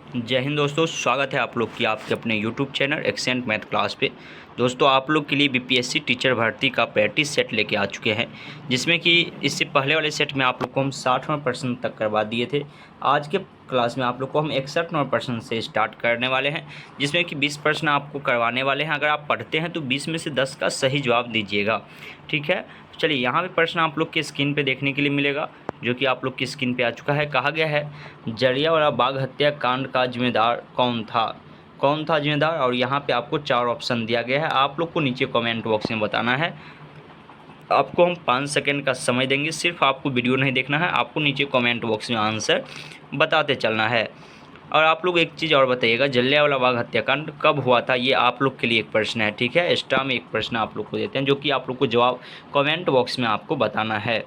जय हिंद दोस्तों, स्वागत है आप लोग की आपके अपने YouTube channel accent math class पे। दोस्तों आप लोग के लिए बीपीएससी टीचर भर्ती का प्रैक्टिस सेट लेके आ चुके हैं, जिसमें कि इससे पहले वाले सेट में आप लोग को हम 60% तक करवा दिए थे। आज के क्लास में आप लोग को हम 61% से स्टार्ट करने वाले हैं, जिसमें कि 20% आपको करवाने वाले हैं। अगर आप पढ़ते हैं तो 20 में से 10 का सही जवाब दीजिएगा, ठीक है। चलिए, यहाँ पे प्रश्न आप लोग के स्क्रीन पे देखने के लिए मिलेगा, जो कि आप लोग की स्क्रीन पे आ चुका है। कहा गया है, जलियांवाला बाग हत्याकांड का जिम्मेदार कौन था? कौन था जिम्मेदार? और यहाँ पे आपको 4 ऑप्शन दिया गया है। आप लोग को नीचे कमेंट बॉक्स में बताना है। आपको हम 5 सेकंड का समय देंगे, सिर्फ आपको वीडियो नहीं देखना है, आपको नीचे कमेंट बॉक्स में आंसर बताते चलना है। और आप लोग एक चीज़ और बताइएगा, जलियांवाला बाग हत्याकांड कब हुआ था? ये आप लोग के लिए एक प्रश्न है, ठीक है। एक्स्ट्रा में एक प्रश्न आप लोग को देते हैं, जो कि आप लोग को जवाब कमेंट बॉक्स में आपको बताना है।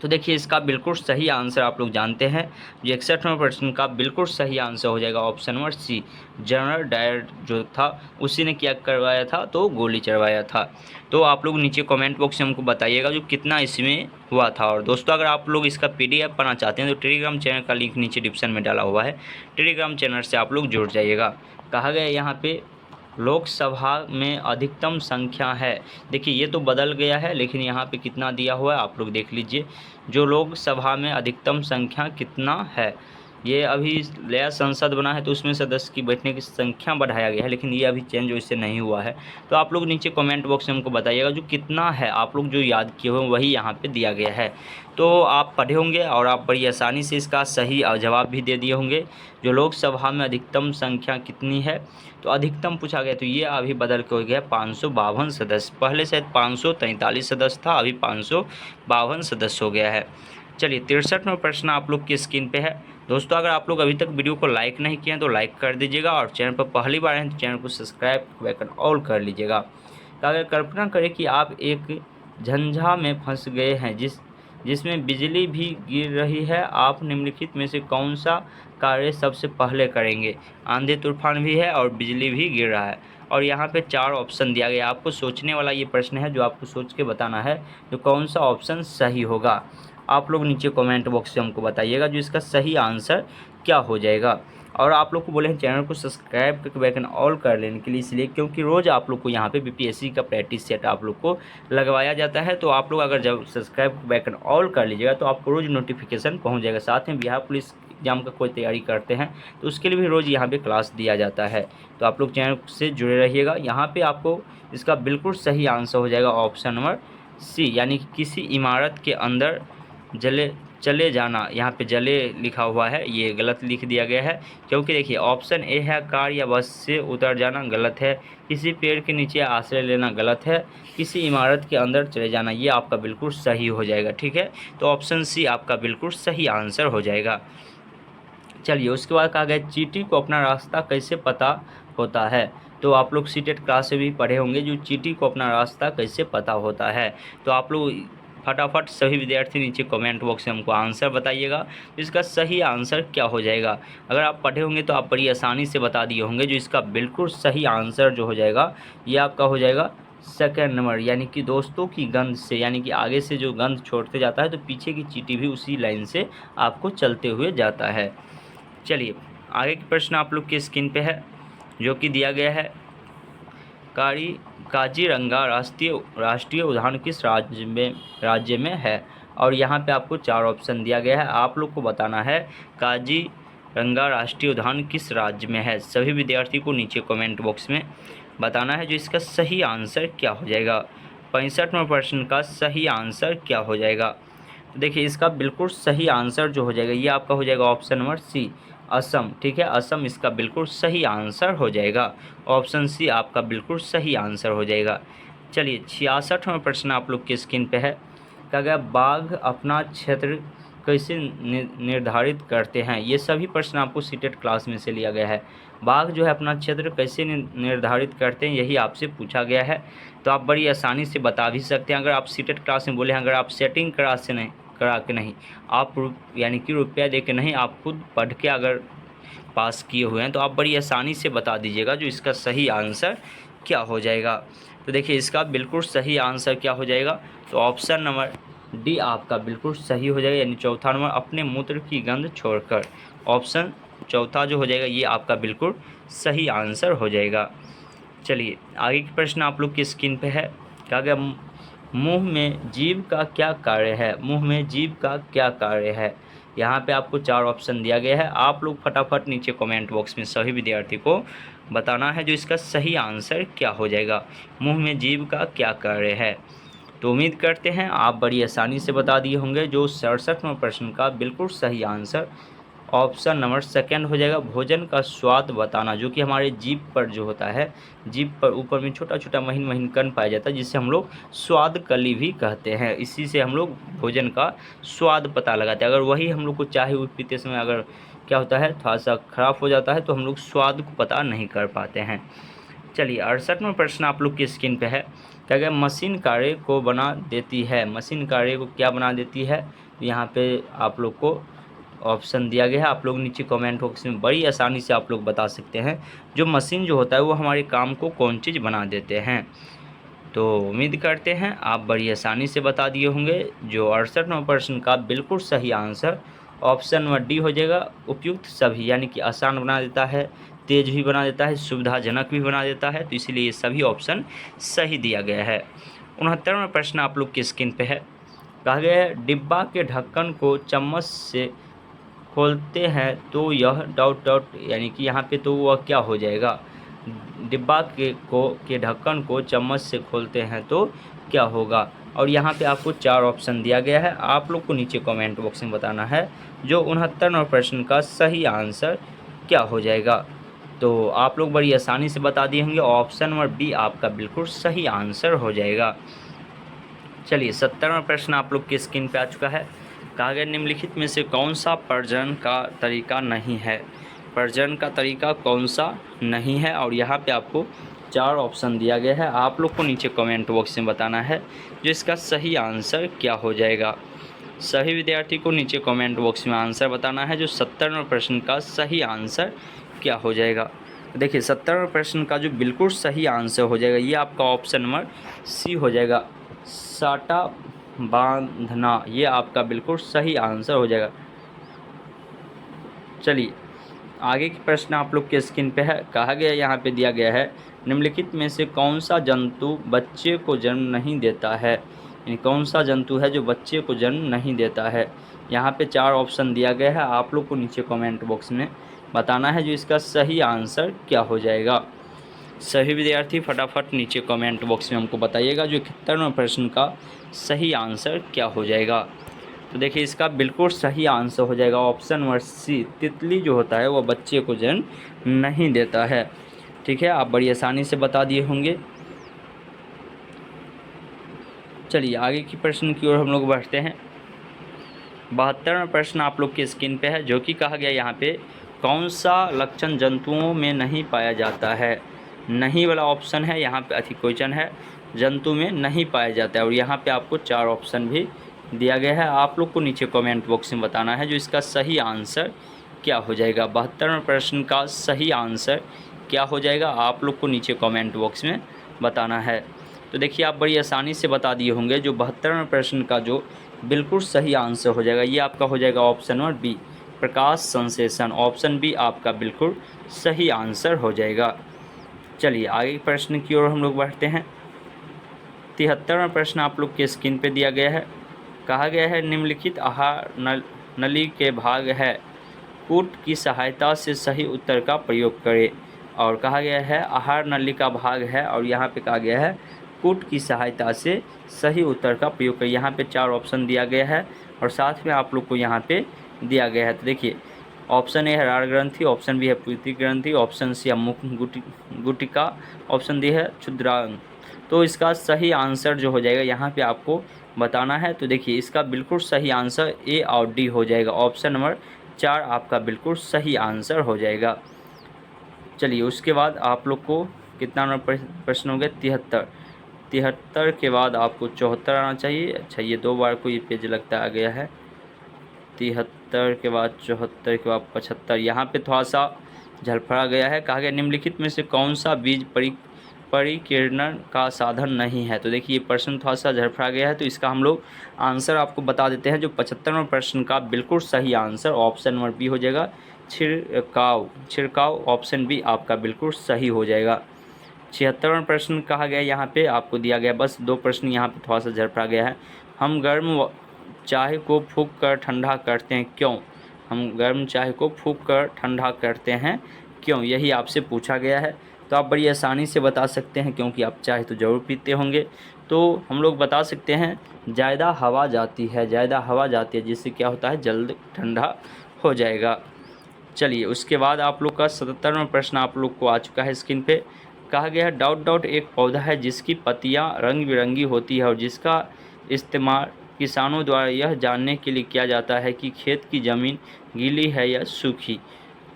तो देखिए, इसका बिल्कुल सही आंसर आप लोग जानते हैं, जो 61% का बिल्कुल सही आंसर हो जाएगा option number C. General Dyer जो था उसी ने क्या करवाया था? तो गोली चलवाया था। तो आप लोग नीचे कमेंट बॉक्स में हमको बताइएगा जो कितना इसमें हुआ था। और दोस्तों, अगर आप लोग इसका PDF पढ़ना चाहते हैं तो टेलीग्राम चैनल का लिंक नीचे डिस्क्रिप्शन में डाला हुआ है, टेलीग्राम चैनल से आप लोग जुड़ जाइएगा। कहा गया यहाँ पे लोकसभा में अधिकतम संख्या है। देखिए, ये तो बदल गया है, लेकिन यहाँ पे कितना दिया हुआ है आप लोग देख लीजिए। जो लोकसभा में अधिकतम संख्या कितना है, ये अभी नया संसद बना है तो उसमें सदस्य की बैठने की संख्या बढ़ाया गया है, लेकिन ये अभी चेंज वैसे नहीं हुआ है। तो आप लोग नीचे कमेंट बॉक्स में हमको बताइएगा जो कितना है। आप लोग जो याद किए हुए वही यहाँ पे दिया गया है। तो आप पढ़े होंगे और आप बड़ी आसानी से इसका सही जवाब भी दे दिए होंगे। जो लोकसभा में अधिकतम संख्या कितनी है, तो अधिकतम पूछा गया, तो ये अभी बदल के हो गया 552 सदस्य। पहले शायद 543 सदस्य था, अभी 552 सदस्य हो गया है। चलिए, 63वां प्रश्न आप लोग की स्क्रीन पे है। दोस्तों, अगर आप लोग अभी तक वीडियो को लाइक नहीं किए हैं तो लाइक कर दीजिएगा, और चैनल पर पहली बार हैं तो चैनल को सब्सक्राइब बैकन ऑल कर लीजिएगा। तो अगर कल्पना करें कि आप एक झंझा में फंस गए हैं जिसमें बिजली भी गिर रही है, आप निम्नलिखित में से कौन सा कार्य सबसे पहले करेंगे? आंधी तूफान भी है और बिजली भी गिर रहा है, और यहाँ पे 4 ऑप्शन दिया गया। आपको सोचने वाला ये प्रश्न है, जो आपको सोच के बताना है जो कौन सा ऑप्शन सही होगा। आप लोग नीचे कमेंट बॉक्स से हमको बताइएगा जो इसका सही आंसर क्या हो जाएगा। और आप लोग को बोले हैं चैनल को सब्सक्राइब करके बैकन ऑल कर लेने के लिए, इसलिए क्योंकि रोज़ आप लोग को यहाँ पे बीपीएससी का प्रैक्टिस सेट आप लोग को लगवाया जाता है। तो आप लोग अगर जब सब्सक्राइब बैकन ऑल कर लीजिएगा तो आपको रोज़ नोटिफिकेशन पहुँच जाएगा। साथ में बिहार पुलिस एग्जाम का कोई तैयारी करते हैं तो उसके लिए भी रोज़ यहाँ पे क्लास दिया जाता है। तो आप लोग चैनल से जुड़े रहिएगा। यहाँ पे आपको इसका बिल्कुल सही आंसर हो जाएगा ऑप्शन नंबर सी, यानी कि किसी इमारत के अंदर चले जाना। यहाँ पे जले लिखा हुआ है, ये गलत लिख दिया गया है, क्योंकि देखिए ऑप्शन ए है कार या बस से उतर जाना, गलत है। किसी पेड़ के नीचे आश्रय लेना, गलत है। किसी इमारत के अंदर चले जाना, ये आपका बिल्कुल सही हो जाएगा, ठीक है। तो ऑप्शन सी आपका बिल्कुल सही आंसर हो जाएगा। चलिए, उसके बाद कहा गया चींटी को अपना रास्ता कैसे पता होता है? तो आप लोग सीटेट क्लास से भी पढ़े होंगे जो चींटी को अपना रास्ता कैसे पता होता है। तो आप लोग फटाफट सभी विद्यार्थी नीचे कमेंट बॉक्स में हमको आंसर बताइएगा, इसका सही आंसर क्या हो जाएगा। अगर आप पढ़े होंगे तो आप बड़ी आसानी से बता दिए होंगे, जो इसका बिल्कुल सही आंसर जो हो जाएगा ये आपका हो जाएगा सेकेंड नंबर, यानी कि दोस्तों की गंध से, यानी कि आगे से जो गंध छोड़ते जाता है तो पीछे की चींटी भी उसी लाइन से आपको चलते हुए जाता है। चलिए, आगे के प्रश्न आप लोग की स्क्रीन पे है, जो कि दिया गया है काजीरंगा राष्ट्रीय उद्यान किस राज्य में है? और यहाँ पे आपको 4 ऑप्शन दिया गया है। आप लोग को बताना है काजीरंगा राष्ट्रीय उद्यान किस राज्य में है। सभी विद्यार्थी को नीचे कमेंट बॉक्स में बताना है जो इसका सही आंसर क्या हो जाएगा। 65वां प्रश्न का सही आंसर क्या हो जाएगा? तो देखिए, इसका बिल्कुल सही आंसर जो हो जाएगा ये आपका हो जाएगा ऑप्शन नंबर सी, असम, ठीक है। असम इसका बिल्कुल सही आंसर हो जाएगा। ऑप्शन सी आपका बिल्कुल सही आंसर हो जाएगा। चलिए, 66वां प्रश्न आप लोग की स्क्रीन पे है। कहा गया बाघ अपना क्षेत्र कैसे निर्धारित करते हैं? ये सभी प्रश्न आपको सीटेट क्लास में से लिया गया है। बाघ जो है अपना क्षेत्र कैसे निर्धारित करते हैं, यही आपसे पूछा गया है। तो आप बड़ी आसानी से बता भी सकते हैं। अगर आप सीटेट क्लास में बोले हैं, अगर आप सेटिंग करा के नहीं, आप यानी कि रुपया दे के नहीं, आप खुद पढ़ के अगर पास किए हुए हैं तो आप बड़ी आसानी से बता दीजिएगा जो इसका सही आंसर क्या हो जाएगा। तो देखिए, इसका बिल्कुल सही आंसर क्या हो जाएगा? तो ऑप्शन नंबर डी आपका बिल्कुल सही हो जाएगा, यानी चौथा नंबर, अपने मूत्र की गंध छोड़कर। ऑप्शन चौथा जो हो जाएगा ये आपका बिल्कुल सही आंसर हो जाएगा। चलिए आगे की प्रश्न आप लोग की स्क्रीन पे है। कहा गया मुंह में जीभ का क्या कार्य है? मुंह में जीभ का क्या कार्य है? यहाँ पे आपको 4 ऑप्शन दिया गया है। आप लोग फटाफट नीचे कमेंट बॉक्स में सभी विद्यार्थी को बताना है जो इसका सही आंसर क्या हो जाएगा। मुंह में जीभ का क्या कार्य है? तो उम्मीद करते हैं आप बड़ी आसानी से बता दिए होंगे। जो 67वें प्रश्न का बिल्कुल सही आंसर ऑप्शन नंबर सेकंड हो जाएगा, भोजन का स्वाद बताना, जो कि हमारे जीभ पर जो होता है, जीभ पर ऊपर में छोटा छोटा महीन महीन कण पाया जाता है, जिसे हम लोग स्वाद कली भी कहते हैं। इसी से हम लोग भोजन का स्वाद पता लगाते हैं। अगर वही हम लोग को चाय पीते समय अगर क्या होता है, थोड़ा सा खराब हो जाता है, तो हम लोग स्वाद को पता नहीं कर पाते हैं। चलिए 68वां प्रश्न आप लोग की स्क्रीन पे है। क्या गया मशीन कार्य को बना देती है? मशीन कार्य को क्या बना देती है? यहाँ पे आप लोग को ऑप्शन दिया गया है। आप लोग नीचे कमेंट बॉक्स में बड़ी आसानी से आप लोग बता सकते हैं जो मशीन जो होता है वो हमारे काम को कौन चीज़ बना देते हैं। तो उम्मीद करते हैं आप बड़ी आसानी से बता दिए होंगे। जो 68वें प्रश्न का बिल्कुल सही आंसर ऑप्शन नंबर डी हो जाएगा, उपयुक्त सभी, यानी कि आसान बना देता है, तेज भी बना देता है, सुविधाजनक भी बना देता है। तो इसीलिए ये सभी ऑप्शन सही दिया गया है। 69वां प्रश्न आप लोग की स्क्रीन पे है। कहा गया है डिब्बा के ढक्कन को चम्मच से खोलते हैं तो यह डॉट डॉट, यानी कि यहाँ पे तो वह क्या हो जाएगा? डिब्बा के ढक्कन को चम्मच से खोलते हैं तो क्या होगा? और यहाँ पे आपको 4 ऑप्शन दिया गया है। आप लोग को नीचे कमेंट बॉक्स में बताना है जो 69वें प्रश्न का सही आंसर क्या हो जाएगा। तो आप लोग बड़ी आसानी से बता दिए होंगे, ऑप्शन नंबर बी आपका बिल्कुल सही आंसर हो जाएगा। चलिए 70वां प्रश्न आप लोग की स्क्रीन पे आ चुका है। कहा गया निम्नलिखित में से कौन सा प्रजनन का तरीका नहीं है? प्रजनन का तरीका कौन सा नहीं है? और यहाँ पे आपको 4 ऑप्शन दिया गया है। आप लोग को नीचे कमेंट बॉक्स में बताना है जो इसका सही आंसर क्या हो जाएगा। सभी विद्यार्थी को नीचे कमेंट बॉक्स में आंसर बताना है जो 70वें प्रश्न का सही आंसर क्या हो जाएगा। देखिए 70वें प्रश्न का जो बिल्कुल सही आंसर हो जाएगा ये आपका ऑप्शन नंबर सी हो जाएगा, साटा बांधना। ये आपका बिल्कुल सही आंसर हो जाएगा। चलिए आगे की प्रश्न आप लोग के स्क्रीन पे है। कहा गया यहाँ पे दिया गया है निम्नलिखित में से कौन सा जंतु बच्चे को जन्म नहीं देता है? यानी कौन सा जंतु है जो बच्चे को जन्म नहीं देता है? यहाँ पे 4 ऑप्शन दिया गया है। आप लोग को नीचे कमेंट बॉक्स में बताना है जो इसका सही आंसर क्या हो जाएगा। सभी विद्यार्थी फटाफट नीचे कमेंट बॉक्स में हमको बताइएगा जो 71वें प्रश्न का सही आंसर क्या हो जाएगा। तो देखिए इसका बिल्कुल सही आंसर हो जाएगा ऑप्शन नंबर सी, तितली जो होता है वह बच्चे को जन्म नहीं देता है। ठीक है, आप बड़ी आसानी से बता दिए होंगे। चलिए आगे की प्रश्न की ओर हम लोग बढ़ते हैं। 72वां प्रश्न आप लोग की स्क्रीन पे है जो कि कहा गया यहाँ पे कौन सा लक्षण जंतुओं में नहीं पाया जाता है? नहीं वाला ऑप्शन है यहाँ पे, क्वेश्चन है जंतु में नहीं पाया जाता है। और यहाँ पे आपको 4 ऑप्शन भी दिया गया है। आप लोग को नीचे कमेंट बॉक्स में बताना है जो इसका सही आंसर क्या हो जाएगा। 72वें प्रश्न का सही आंसर क्या हो जाएगा आप लोग को नीचे कमेंट बॉक्स में बताना है। तो देखिए आप बड़ी आसानी से बता दिए होंगे जो 72वें प्रश्न का जो बिल्कुल सही आंसर हो जाएगा ये आपका हो जाएगा ऑप्शन नंबर बी, प्रकाश संश्लेषण। ऑप्शन बी आपका बिल्कुल सही आंसर हो जाएगा। चलिए आगे प्रश्न की ओर हम लोग बढ़ते हैं। 73वां प्रश्न आप लोग के स्क्रीन पे दिया गया है। कहा गया है निम्नलिखित आहार नली के भाग है, कूट की सहायता से सही उत्तर का प्रयोग करें। और कहा गया है आहार नली का भाग है और यहाँ पे कहा गया है कूट की सहायता से सही उत्तर का प्रयोग करें। यहाँ पे 4 ऑप्शन दिया गया है और साथ में आप लोग को यहाँ पे दिया गया है। तो देखिए ऑप्शन ए है राड़ ग्रंथि, ऑप्शन बी है पीति ग्रंथि, ऑप्शन सी है मुख गुटिका, ऑप्शन डी है क्षुद्रांग। तो इसका सही आंसर जो हो जाएगा यहाँ पे आपको बताना है। तो देखिए इसका बिल्कुल सही आंसर ए और डी हो जाएगा। ऑप्शन नंबर 4 आपका बिल्कुल सही आंसर हो जाएगा। चलिए उसके बाद आप लोग को कितना नंबर प्रश्न हो गया? 73 के बाद आपको 74 आना चाहिए। अच्छा ये 2 बार को ये पेज लगता आ गया है। 73 के बाद 74 के बाद 75, यहाँ पे थोड़ा सा झलफड़ा गया है। कहा गया निम्नलिखित में से कौन सा बीज परिकीर्णन का साधन नहीं है? तो देखिए ये प्रश्न थोड़ा सा झलफड़ा गया है तो इसका हम लोग आंसर आपको बता देते हैं। जो 75वें प्रश्न का बिल्कुल सही आंसर ऑप्शन नंबर बी हो जाएगा, छिड़काव ऑप्शन बी आपका बिल्कुल सही हो जाएगा। 76वां प्रश्न कहा गया यहाँ पे आपको दिया गया, बस 2 प्रश्न यहाँ पे थोड़ा सा झड़पा गया है। हम गर्म चाय को फूंक कर ठंडा करते हैं क्यों? हम गर्म चाय को फूंक कर ठंडा करते हैं क्यों? यही आपसे पूछा गया है। तो आप बड़ी आसानी से बता सकते हैं, क्योंकि आप चाय तो ज़रूर पीते होंगे। तो हम लोग बता सकते हैं ज़्यादा हवा जाती है, जिससे क्या होता है, जल्द ठंडा हो जाएगा। चलिए, उसके बाद आप लोग का 77वां प्रश्न आप लोग को आ चुका है स्क्रीन पे। कहा गया है डॉट डॉट एक पौधा है जिसकी पत्तियां रंग बिरंगी होती है और जिसका इस्तेमाल किसानों द्वारा यह जानने के लिए किया जाता है कि खेत की ज़मीन गीली है या सूखी।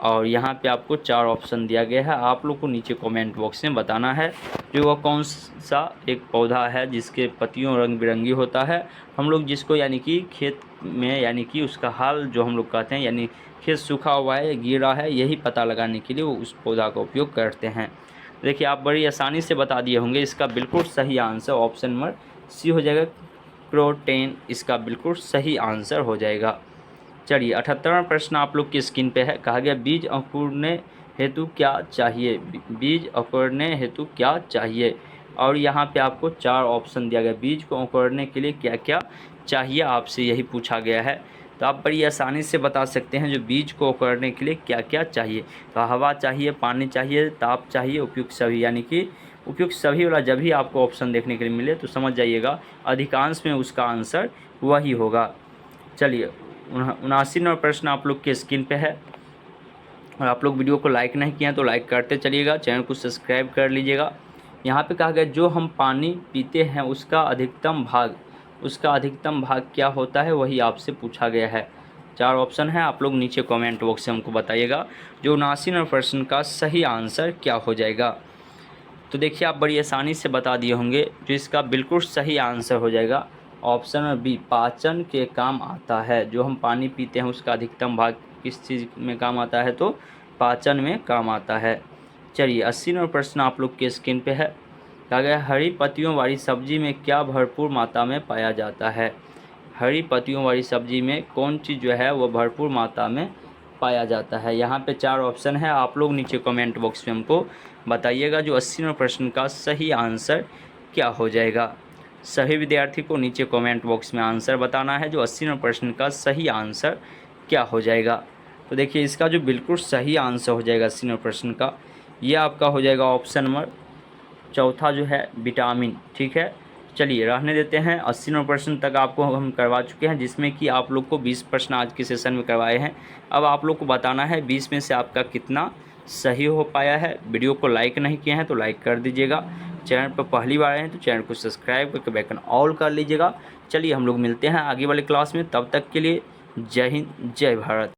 और यहाँ पे आपको 4 ऑप्शन दिया गया है, आप लोग को नीचे कमेंट बॉक्स में बताना है जो वह कौन सा एक पौधा है जिसके पत्तियों रंग बिरंगी होता है। हम लोग जिसको यानी कि खेत में, यानी कि उसका हाल जो हम लोग कहते हैं, यानी खेत सूखा हुआ है, गिरा है, यही पता लगाने के लिए वो उस पौधा का उपयोग करते हैं। देखिए, आप बड़ी आसानी से बता दिए होंगे। इसका बिल्कुल सही आंसर ऑप्शन नंबर सी हो जाएगा, क्रोटेन इसका बिल्कुल सही आंसर हो जाएगा। चलिए, 78वां प्रश्न आप लोग की स्क्रीन पे है। कहा गया बीज अंकुरने हेतु क्या चाहिए? बीज अंकुरने हेतु क्या चाहिए? और यहाँ पे आपको 4 ऑप्शन दिया गया, बीज को अंकुरने के लिए क्या क्या चाहिए, आपसे यही पूछा गया है। तो आप बड़ी आसानी से बता सकते हैं जो बीज को अंकुरने के लिए क्या क्या चाहिए। तो हवा चाहिए, पानी चाहिए, ताप चाहिए, उपयुक्त सभी, यानी कि उपयुक्त सभी वाला जब भी आपको ऑप्शन देखने के लिए मिले तो समझ जाइएगा अधिकांश में उसका आंसर वही होगा। चलिए, 79वां प्रश्न आप लोग के स्क्रीन पे है। और आप लोग वीडियो को लाइक नहीं किए हैं तो लाइक करते चलिएगा, चैनल को सब्सक्राइब कर लीजिएगा। यहाँ पे कहा गया जो हम पानी पीते हैं उसका अधिकतम भाग क्या होता है, वही आपसे पूछा गया है। 4 ऑप्शन है, आप लोग नीचे कमेंट बॉक्स से हमको बताइएगा जो 79वां प्रश्न का सही आंसर क्या हो जाएगा। तो देखिए, आप बड़ी आसानी से बता दिए होंगे, जो इसका बिल्कुल सही आंसर हो जाएगा ऑप्शन में बी, पाचन के काम आता है। जो हम पानी पीते हैं उसका अधिकतम भाग किस चीज़ में काम आता है? तो पाचन में काम आता है। चलिए, 80वां प्रश्न आप लोग के स्क्रीन पे है। कहा गया हरी पत्तियों वाली सब्जी में क्या भरपूर मात्रा में पाया जाता है? हरी पत्तियों वाली सब्जी में कौन चीज़ जो है वो भरपूर मात्रा में पाया जाता है? यहाँ पे 4 ऑप्शन है, आप लोग नीचे कमेंट बॉक्स में हमको बताइएगा जो 80वां प्रश्न का सही आंसर क्या हो जाएगा। सभी विद्यार्थी को नीचे कमेंट बॉक्स में आंसर बताना है जो 80वां प्रश्न का सही आंसर क्या हो जाएगा। तो देखिए, इसका जो बिल्कुल सही आंसर हो जाएगा 80वां प्रश्न का, ये आपका हो जाएगा ऑप्शन नंबर चौथा जो है विटामिन। ठीक है, चलिए रहने देते हैं। 80वां प्रश्न तक आपको हम करवा चुके हैं, जिसमें कि आप लोग को 20 प्रश्न आज के सेशन में करवाए हैं। अब आप लोग को बताना है 20 में से आपका कितना सही हो पाया है। वीडियो को लाइक नहीं किए हैं तो लाइक कर दीजिएगा, चैनल पर पहली बार आए हैं तो चैनल को सब्सक्राइब करके बेल आइकन ऑल कर लीजिएगा। चलिए, हम लोग मिलते हैं आगे वाले क्लास में, तब तक के लिए जय हिंद, जय भारत।